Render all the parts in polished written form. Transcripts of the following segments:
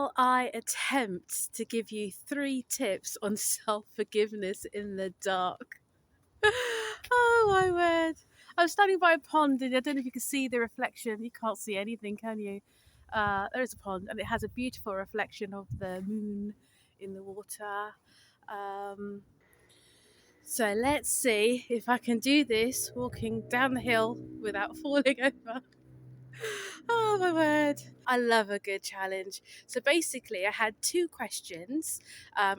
Shall I attempt to give you 3 tips on self-forgiveness in the dark? Oh my word. I'm standing by a pond and I don't know if you can see the reflection. You can't see anything, can you? There is a pond and it has a beautiful reflection of the moon in the water. Um, so let's see if I can do this walking down the hill without falling over. Oh my word. I love a good challenge. So basically, I had 2 questions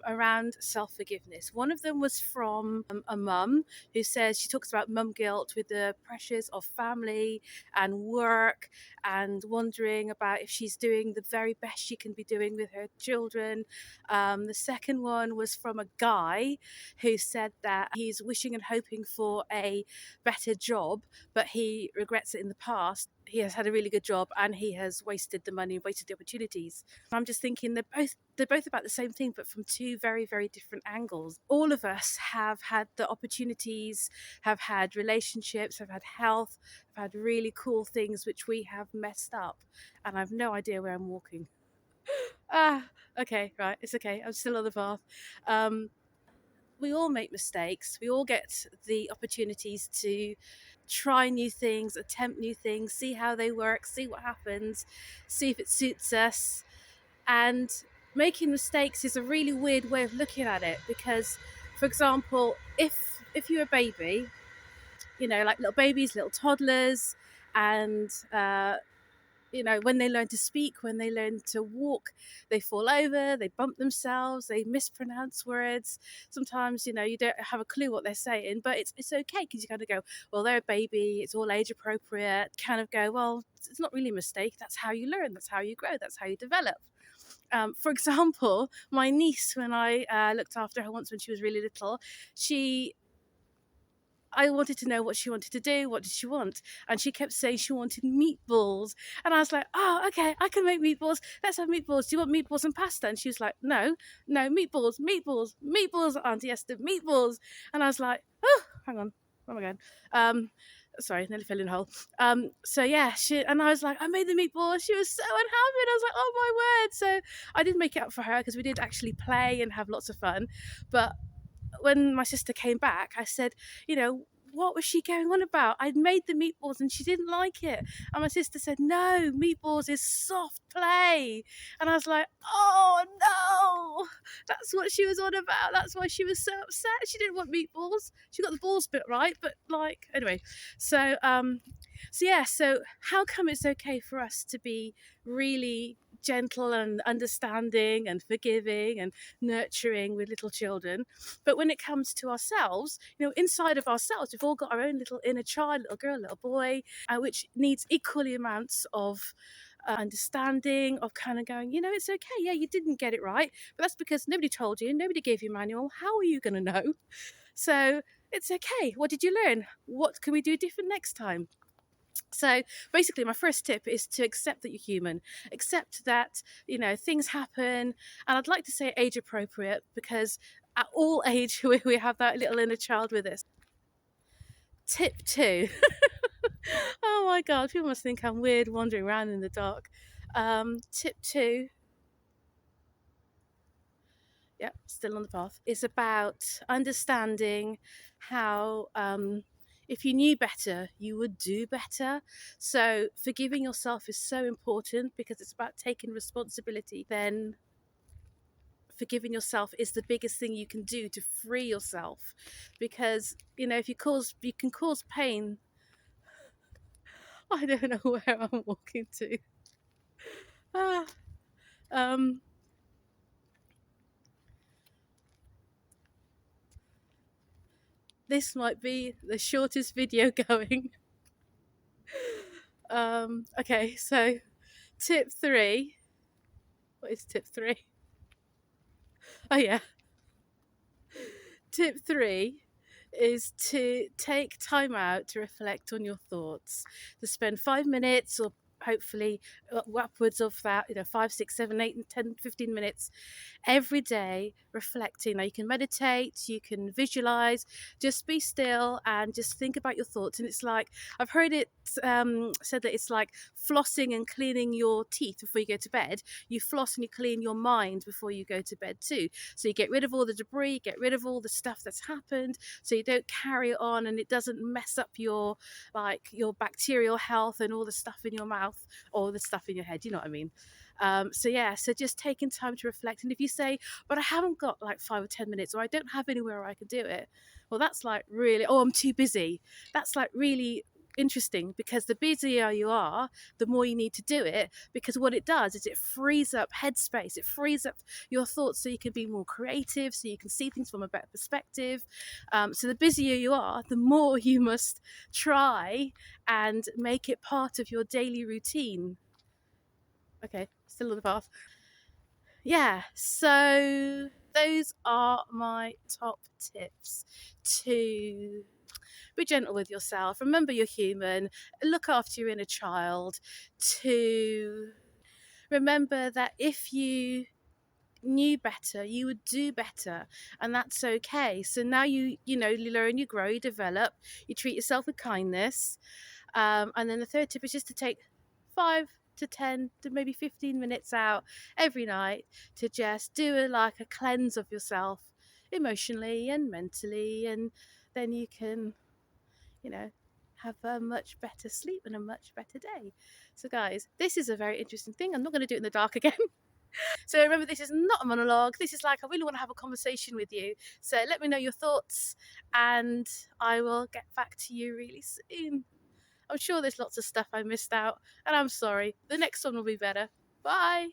around self forgiveness. One of them was from a mum who says she talks about mum guilt with the pressures of family and work and wondering about if she's doing the very best she can be doing with her children. The second one was from a guy who said that he's wishing and hoping for a better job, but he regrets it in the past. He has had a really good job and he has wasted the money, wasted the opportunities. I'm just thinking they're both about the same thing, but from 2 very, very different angles. All of us have had the opportunities, have had relationships, have had health, have had really cool things which we have messed up. And I have no idea where I'm walking. Okay, right, it's okay. I'm still on the path. We all make mistakes. We all get the opportunities to try new things, attempt new things, see how they work, see what happens, see if it suits us. And making mistakes is a really weird way of looking at it because, for example, if you're a baby, like little babies, little toddlers, and when they learn to speak, when they learn to walk, they fall over, they bump themselves, they mispronounce words. Sometimes, you don't have a clue what they're saying, but it's okay because you kind of go, well, they're a baby, it's all age appropriate. Kind of go, well, it's not really a mistake. That's how you learn. That's how you grow. That's how you develop. For example, my niece, when I looked after her once when she was really little, I wanted to know what she wanted to do. What did she want? And she kept saying she wanted meatballs. And I was like, oh, okay, I can make meatballs. Let's have meatballs. Do you want meatballs and pasta? And she was like, no, meatballs, Auntie Esther, meatballs. And I was like, oh, hang on. Oh my God. Sorry, nearly fell in a hole. So yeah, and I was like, I made the meatballs. She was so unhappy. And I was like, oh my word. So I did make it up for her because we did actually play and have lots of fun. But when my sister came back, I said, what was she going on about? I'd made the meatballs and she didn't like it. And my sister said, no, meatballs is soft play. And I was like, oh no, that's what she was on about. That's why she was so upset. She didn't want meatballs. She got the balls bit right, but anyway. So how come it's okay for us to be really gentle and understanding and forgiving and nurturing with little children, but when it comes to ourselves, inside of ourselves, we've all got our own little inner child, little girl, little boy, which needs equally amounts of understanding, of kind of going, it's okay, yeah, you didn't get it right, but that's because nobody told you, nobody gave you a manual. How are you going to know? So it's okay. What did you learn? What can we do different next time? So basically, my first tip is to accept that you're human, accept that, things happen. And I'd like to say age appropriate because at all age, we have that little inner child with us. Tip 2. Oh my God, people must think I'm weird wandering around in the dark. Tip 2. Yep, still on the path. It's about understanding how if you knew better, you would do better. So forgiving yourself is so important because it's about taking responsibility. Then forgiving yourself is the biggest thing you can do to free yourself, because if you can cause pain. I don't know where I'm walking to. This might be the shortest video going. Okay, so tip 3. What is tip 3? Oh yeah. Tip 3 is to take time out to reflect on your thoughts, to spend 5 minutes or hopefully upwards of that, 5, 6, 7, 8, and 10, 15 minutes every day reflecting. Now you can meditate, you can visualize, just be still and just think about your thoughts. And it's like, I've heard it said that it's like flossing and cleaning your teeth before you go to bed. You floss and you clean your mind before you go to bed too. So you get rid of all the debris, get rid of all the stuff that's happened, so you don't carry it on and it doesn't mess up your bacterial health and all the stuff in your mouth or the stuff in your head. You know what I mean? So just taking time to reflect. And if you say, but I haven't got like 5 or 10 minutes, or I don't have anywhere where I can do it, well, that's like really, oh, I'm too busy. That's like really interesting, because the busier you are, the more you need to do it, because what it does is it frees up headspace, it frees up your thoughts, so you can be more creative, so you can see things from a better perspective. So the busier you are, the more you must try and make it part of your daily routine. Okay, still on the path. Yeah, so those are my top tips to be gentle with yourself. Remember you're human. Look after your inner child. To remember that if you knew better, you would do better, and that's okay. So now you learn, you grow, you develop, you treat yourself with kindness. And then the third tip is just to take 5 to 10 to maybe 15 minutes out every night to just do like a cleanse of yourself emotionally and mentally, and then you can, have a much better sleep and a much better day. So guys, this is a very interesting thing. I'm not going to do it in the dark again. So remember, this is not a monologue. This is like, I really want to have a conversation with you. So let me know your thoughts and I will get back to you really soon. I'm sure there's lots of stuff I missed out, and I'm sorry. The next one will be better. Bye.